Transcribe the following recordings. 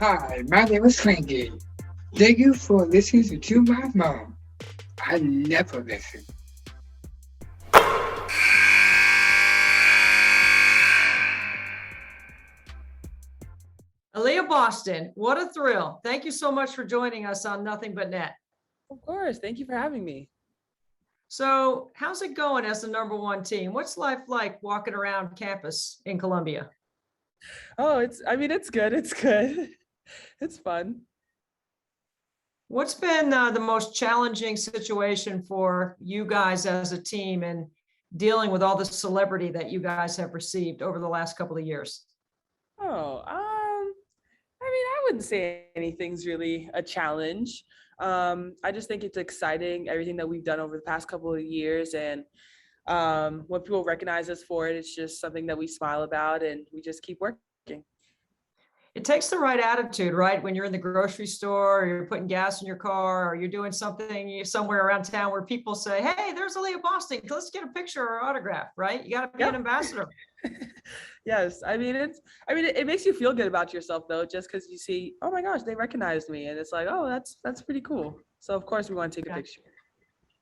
Hi, my name is Frankie. Thank you for listening to my mom. I never listen. Aliyah Boston, what a thrill. Thank you so much for joining us on Nothing But Net. Of course. Thank you for having me. So how's it going as the number one team? What's life like walking around campus in Columbia? Oh, it's good. It's good. It's fun. What's been the most challenging situation for you guys as a team and dealing with all the celebrity that you guys have received over the last couple of years? Oh, I wouldn't say anything's really a challenge. I just think it's exciting, everything that we've done over the past couple of years. And when people recognize us for it, it's just something that we smile about and we just keep working. It takes the right attitude, right? When you're in the grocery store or you're putting gas in your car or you're doing something somewhere around town where people say, hey, there's Aliyah Boston. Let's get a picture or autograph, right? You got to be an ambassador. Yes. It makes you feel good about yourself though, just because you see, oh my gosh, they recognized me. And it's like, oh, that's pretty cool. So of course we want to take a picture.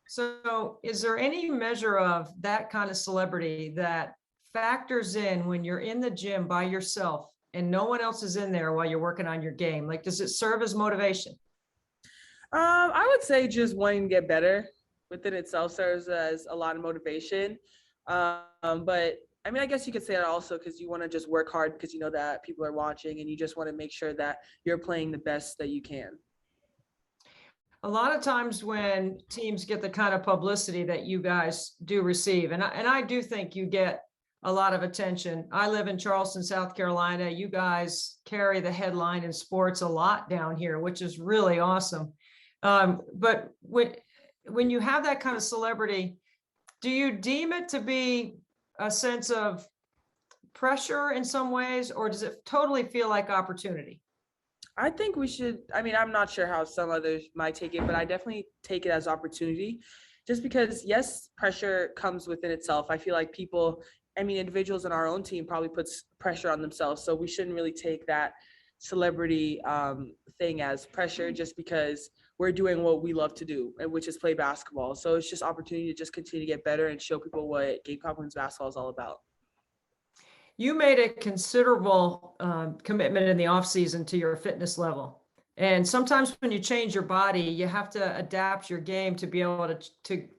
So is there any measure of that kind of celebrity that factors in when you're in the gym by yourself and no one else is in there while you're working on your game? Like, does it serve as motivation? I would say just wanting to get better within itself serves as a lot of motivation. But I guess you could say that also because you want to just work hard because you know that people are watching and you just want to make sure that you're playing the best that you can. A lot of times when teams get the kind of publicity that you guys do receive, and I do think you get a lot of attention. I live in Charleston, South Carolina. You guys carry the headline in sports a lot down here, which is really awesome. But when you have that kind of celebrity, do you deem it to be a sense of pressure in some ways, or does it totally feel like opportunity? I think we should, I'm not sure how some others might take it, but I definitely take it as opportunity just because, yes, pressure comes within itself. I feel like individuals in our own team probably puts pressure on themselves. So we shouldn't really take that celebrity thing as pressure just because we're doing what we love to do, which is play basketball. So it's just opportunity to just continue to get better and show people what Gamecock women's basketball is all about. You made a considerable commitment in the off season to your fitness level. And sometimes when you change your body, you have to adapt your game to be able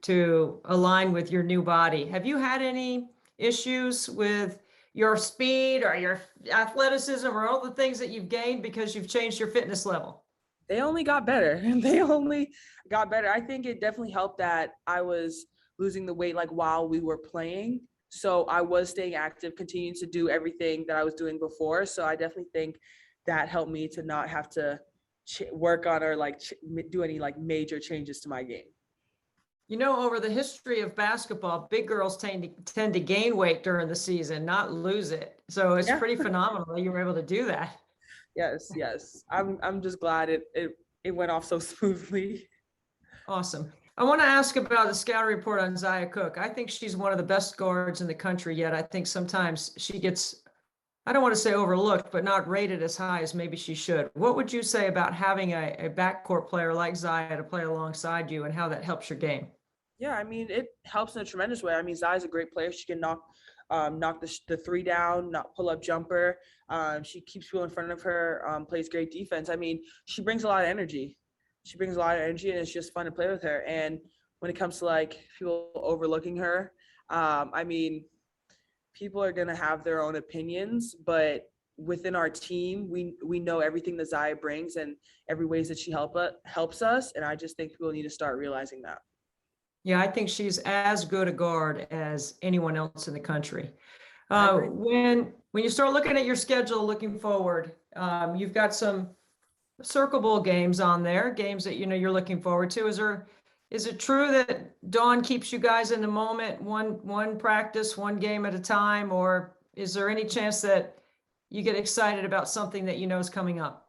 to align with your new body. Have you had any issues with your speed or your athleticism or all the things that you've gained because you've changed your fitness level? They only got better. They only got better. I think it definitely helped that I was losing the weight like while we were playing. So I was staying active, continuing to do everything that I was doing before. So I definitely think that helped me to not have to work on or do any major changes to my game. You know, over the history of basketball, big girls tend to gain weight during the season, not lose it. So it's pretty phenomenal that you were able to do that. Yes. I'm just glad it went off so smoothly. Awesome. I want to ask about the scouting report on Zia Cook. I think she's one of the best guards in the country, yet I think sometimes she gets, I don't want to say overlooked, but not rated as high as maybe she should. What would you say about having a backcourt player like Zia to play alongside you and how that helps your game? Yeah, it helps in a tremendous way. Zia's a great player. She can knock the three down, not pull up jumper. She keeps people in front of her, plays great defense. She brings a lot of energy. And it's just fun to play with her. And when it comes to people overlooking her, people are gonna have their own opinions, but within our team, we know everything that Zia brings and every ways that she helps us. And I just think people need to start realizing that. Yeah, I think she's as good a guard as anyone else in the country. When you start looking at your schedule, looking forward, you've got some Circle Bowl games on there, games that you're looking forward to. Is it true that Dawn keeps you guys in the moment, one practice, one game at a time, or is there any chance that you get excited about something that you know is coming up?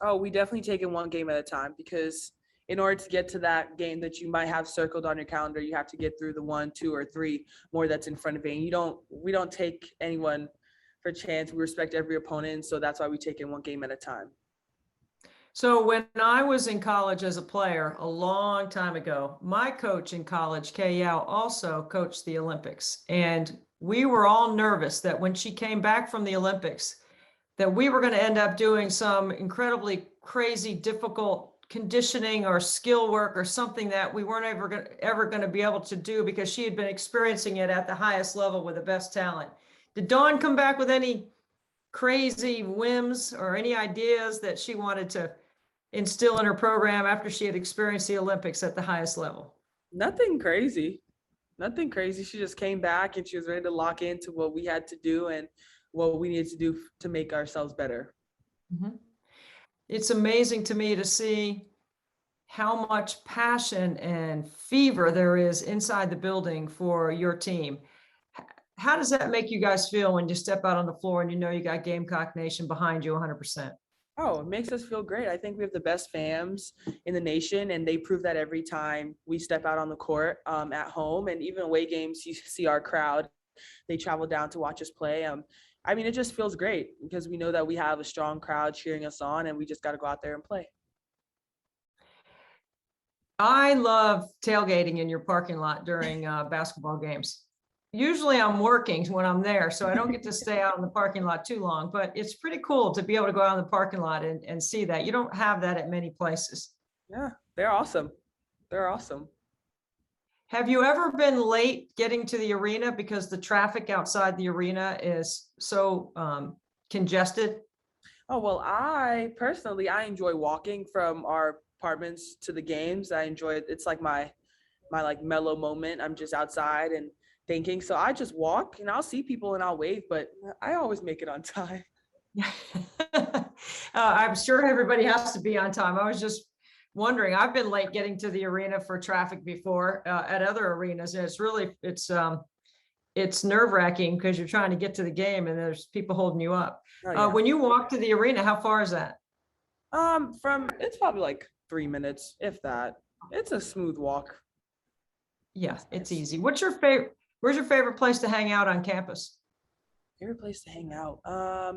Oh, we definitely take it one game at a time because in order to get to that game that you might have circled on your calendar, you have to get through the 1, 2, or 3 more that's in front of you. And we don't take anyone for chance. We respect every opponent, so that's why we take it one game at a time. So when I was in college as a player a long time ago, my coach in college, Kay Yao, also coached the Olympics. And we were all nervous that when she came back from the Olympics, that we were going to end up doing some incredibly crazy, difficult conditioning or skill work or something that we weren't ever going to be able to do because she had been experiencing it at the highest level with the best talent. Did Dawn come back with any crazy whims or any ideas that she wanted to instill in her program after she had experienced the Olympics at the highest level? Nothing crazy. Nothing crazy. She just came back and she was ready to lock into what we had to do and what we needed to do to make ourselves better. Mm-hmm. It's amazing to me to see how much passion and fever there is inside the building for your team. How does that make you guys feel when you step out on the floor and you know you got Gamecock Nation behind you 100%? Oh, it makes us feel great. I think we have the best fans in the nation, and they prove that every time we step out on the court at home. And even away games, you see our crowd. They travel down to watch us play. I mean, it just feels great because we know that we have a strong crowd cheering us on, and we just got to go out there and play. I love tailgating in your parking lot during basketball games. Usually I'm working when I'm there, so I don't get to stay out in the parking lot too long, but it's pretty cool to be able to go out in the parking lot and see that. You don't have that at many places. Yeah, they're awesome. They're awesome. Have you ever been late getting to the arena because the traffic outside the arena is so congested? Oh, well, I enjoy walking from our apartments to the games. I enjoy it. It's like my like mellow moment. I'm just outside and thinking. So I just walk and I'll see people and I'll wave, but I always make it on time. I'm sure everybody has to be on time. I was just wondering, I've been late getting to the arena for traffic before at other arenas. And it's nerve-wracking because you're trying to get to the game and there's people holding you up. Oh, yeah. When you walk to the arena, how far is that? It's probably like 3 minutes, if that. It's a smooth walk. Yeah, it's easy. Where's your favorite place to hang out on campus? Favorite place to hang out.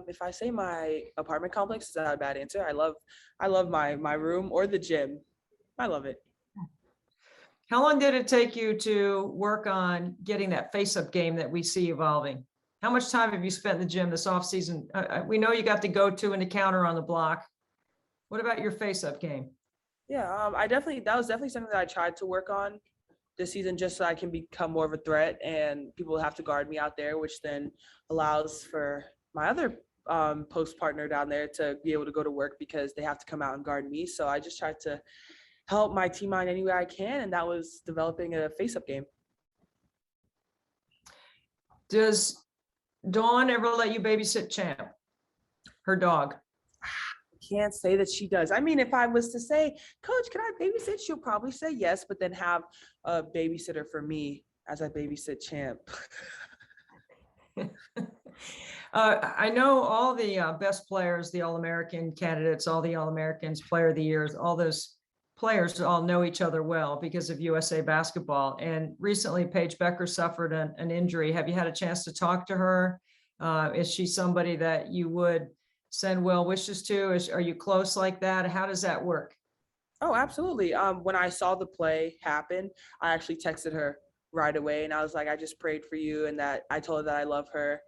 If I say my apartment complex, is that a bad answer? I love my room or the gym. I love it. How long did it take you to work on getting that face-up game that we see evolving? How much time have you spent in the gym this off season? We know you got the go-to and the counter on the block. What about your face-up game? Yeah, that was definitely something that I tried to work on this season just so I can become more of a threat and people have to guard me out there, which then allows for my other post partner down there to be able to go to work because they have to come out and guard me. So I just tried to help my team out any way I can, and that was developing a face-up game. Does Dawn ever let you babysit Champ, her dog? Can't say that she does. I mean, if I was to say, Coach, can I babysit? She'll probably say yes, but then have a babysitter for me as I babysit Champ. I know all the best players, the All-American candidates, all the All-Americans, Player of the Years, all those players all know each other well because of USA Basketball. And recently, Paige Becker suffered an injury. Have you had a chance to talk to her? Is she somebody that you would send well wishes to? Are you close like that? How does that work? Oh, absolutely. When I saw the play happen, I actually texted her right away and I was like, I just prayed for you and that I told her that I love her.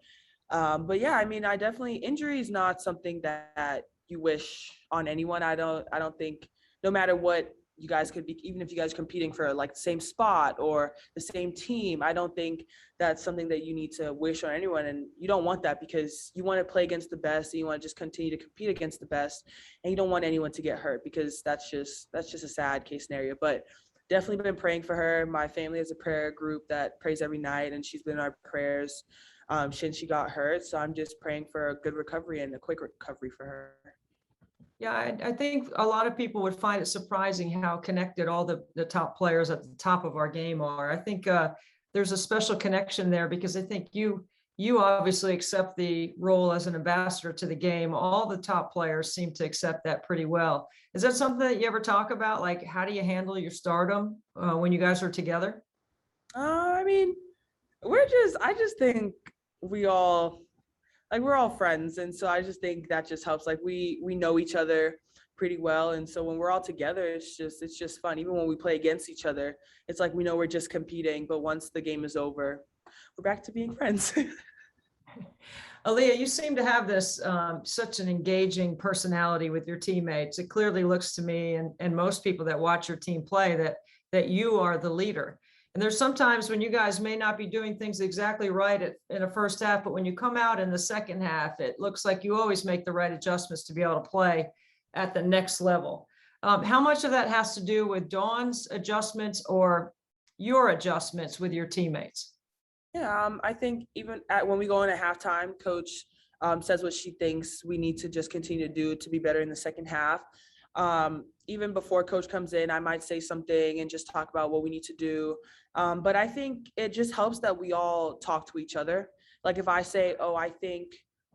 But yeah, I mean, injury is not something that you wish on anyone. I don't think, no matter what you guys could be, even if you guys are competing for like the same spot or the same team, I don't think that's something that you need to wish on anyone. And you don't want that because you want to play against the best and you want to just continue to compete against the best. And you don't want anyone to get hurt because that's just a sad case scenario. But definitely been praying for her. My family has a prayer group that prays every night and she's been in our prayers since she got hurt. So I'm just praying for a good recovery and a quick recovery for her. Yeah, I think a lot of people would find it surprising how connected all the top players at the top of our game are. I think there's a special connection there because I think you obviously accept the role as an ambassador to the game. All the top players seem to accept that pretty well. Is that something that you ever talk about? Like, how do you handle your stardom when you guys are together? I mean, I just think we're all friends. And so I just think that just helps. Like we know each other pretty well. And so when we're all together, it's just fun. Even when we play against each other, it's like we know we're just competing, but once the game is over, we're back to being friends. Aliyah, you seem to have this such an engaging personality with your teammates. It clearly looks to me and most people that watch your team play that you are the leader. And there's sometimes when you guys may not be doing things exactly right in a first half, but when you come out in the second half, it looks like you always make the right adjustments to be able to play at the next level. How much of that has to do with Dawn's adjustments or your adjustments with your teammates? Yeah, I think even when we go in at halftime, coach says what she thinks we need to just continue to do to be better in the second half. Even before coach comes in, I might say something and just talk about what we need to do. But I think it just helps that we all talk to each other. Like if I say, oh, I think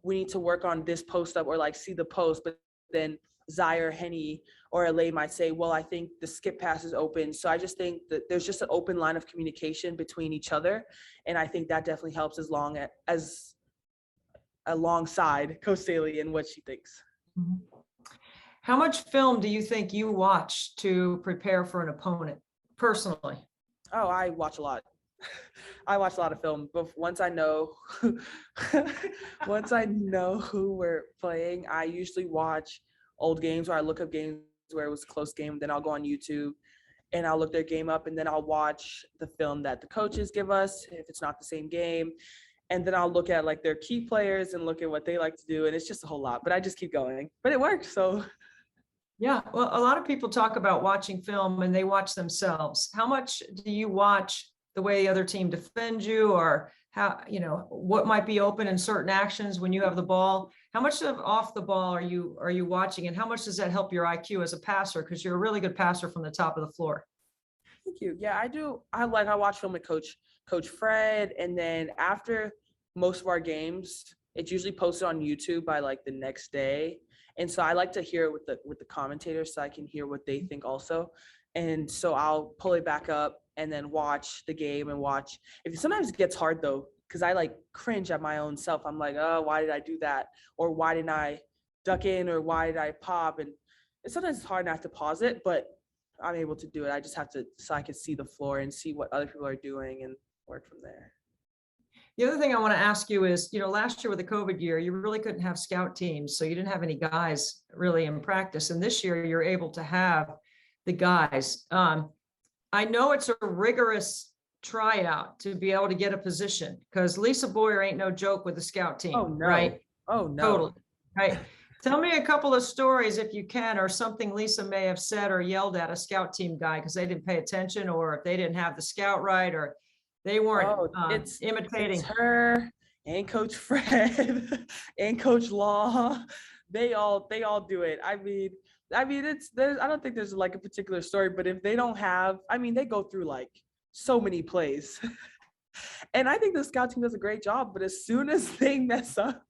we need to work on this post up or like see the post, but then Zaire, Henny, or Alay might say, well, I think the skip pass is open. So I just think that there's just an open line of communication between each other. And I think that definitely helps as alongside Coach Staley and what she thinks. Mm-hmm. How much film do you think you watch to prepare for an opponent personally? Oh, I watch a lot. I watch a lot of film, but once I know who we're playing, I usually watch old games or I look up games where it was a close game. Then I'll go on YouTube and I'll look their game up and then I'll watch the film that the coaches give us if it's not the same game. And then I'll look at like their key players and look at what they like to do. And it's just a whole lot, but I just keep going, but it works. So yeah, well, a lot of people talk about watching film and they watch themselves. How much do you watch the way the other team defends you or how, what might be open in certain actions when you have the ball? How much of off the ball are you watching and how much does that help your IQ as a passer? Because you're a really good passer from the top of the floor. Thank you. Yeah, I do. I watch film with Coach Fred. And then after most of our games, it's usually posted on YouTube by like the next day. And so I like to hear it with the commentators so I can hear what they think also. And so I'll pull it back up and then watch the game and watch. Sometimes it gets hard though, because I like cringe at my own self. I'm like, oh, why did I do that? Or why didn't I duck in? Or why did I pop? And sometimes it's hard not to pause it, but I'm able to do it. I just have to, so I can see the floor and see what other people are doing and work from there. The other thing I want to ask you is, last year with the COVID year, you really couldn't have scout teams. So you didn't have any guys really in practice. And this year you're able to have the guys. I know it's a rigorous tryout to be able to get a position because Lisa Boyer ain't no joke with the scout team. Oh, no. Right? Oh, no. Totally. Right. Tell me a couple of stories if you can, or something Lisa may have said or yelled at a scout team guy because they didn't pay attention or if they didn't have the scout right or they weren't imitating. It's her and Coach Fred and Coach Law. They all do it. I mean, I don't think there's like a particular story, but if they don't have, they go through like so many plays. And I think the scout team does a great job, but as soon as they mess up,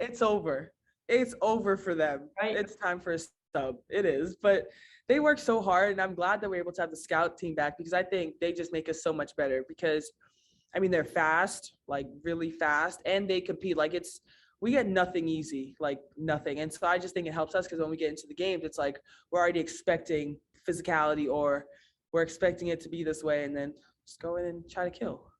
it's over. It's over for them. Right. It's time for a sub. It is, but they work so hard, and I'm glad that we're able to have the scout team back because I think they just make us so much better because, they're fast, like really fast, and they compete. Like we get nothing easy, like nothing. And so I just think it helps us because when we get into the games, it's like we're already expecting physicality or we're expecting it to be this way and then just go in and try to kill.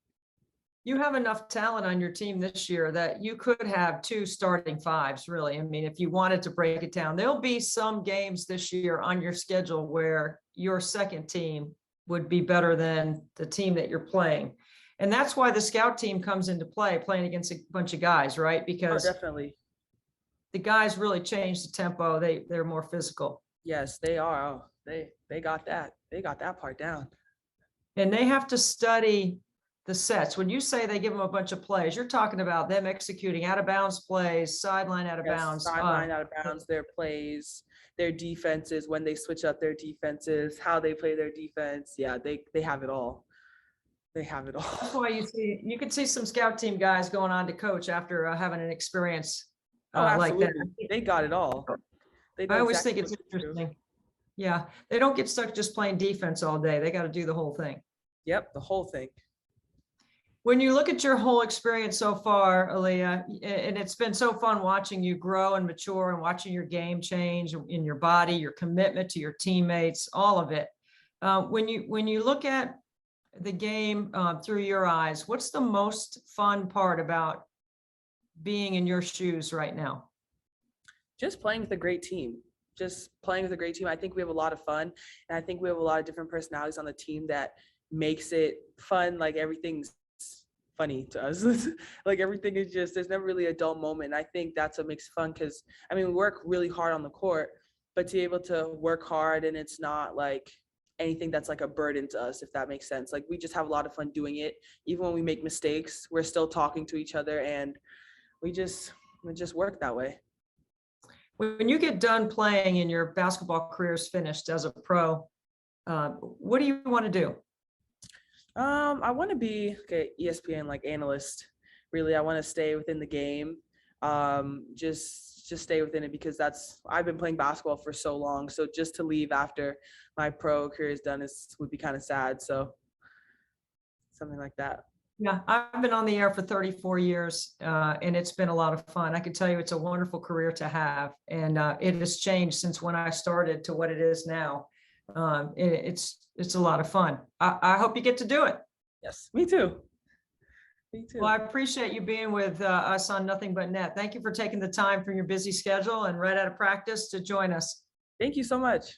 You have enough talent on your team this year that you could have 2 starting fives, really. If you wanted to break it down, there'll be some games this year on your schedule where your second team would be better than the team that you're playing. And that's why the scout team comes into play, playing against a bunch of guys, right? Because definitely the guys really change the tempo. They're more physical. Yes, they are. Oh, they got that. They got that part down. And they have to study the sets. When you say they give them a bunch of plays, you're talking about them executing out of bounds plays, sideline out of bounds. Sideline out of bounds, their plays, their defenses, when they switch up their defenses, how they play their defense. Yeah, they have it all. They have it all. That's why you can see some scout team guys going on to coach after having an experience like that. They got it all. I always think it's interesting. Yeah, they don't get stuck just playing defense all day. They got to do the whole thing. Yep, the whole thing. When you look at your whole experience so far, Aliyah, and it's been so fun watching you grow and mature and watching your game change in your body, your commitment to your teammates, all of it. When you look at the game through your eyes, what's the most fun part about being in your shoes right now? Just playing with a great team. Just playing with a great team. I think we have a lot of fun, and I think we have a lot of different personalities on the team that makes it fun. Like everything's funny to us. Like everything is just, there's never really a dull moment. And I think that's what makes it fun, because I mean, we work really hard on the court, but to be able to work hard and it's not like anything that's like a burden to us, if that makes sense. Like we just have a lot of fun doing it. Even when we make mistakes, we're still talking to each other, and we just work that way. When you get done playing and your basketball career is finished as a pro, what do you want to do? I want to be like an ESPN like analyst. Really, I want to stay within the game. Just stay within it, because I've been playing basketball for so long. So just to leave after my pro career is done would be kind of sad. So something like that. Yeah, I've been on the air for 34 years, and it's been a lot of fun. I can tell you it's a wonderful career to have, and it has changed since when I started to what it is now. It's a lot of fun. I hope you get to do it. Yes, me too. Me too. Well, I appreciate you being with us on Nothing But Net. Thank you for taking the time from your busy schedule and right out of practice to join us. Thank you so much.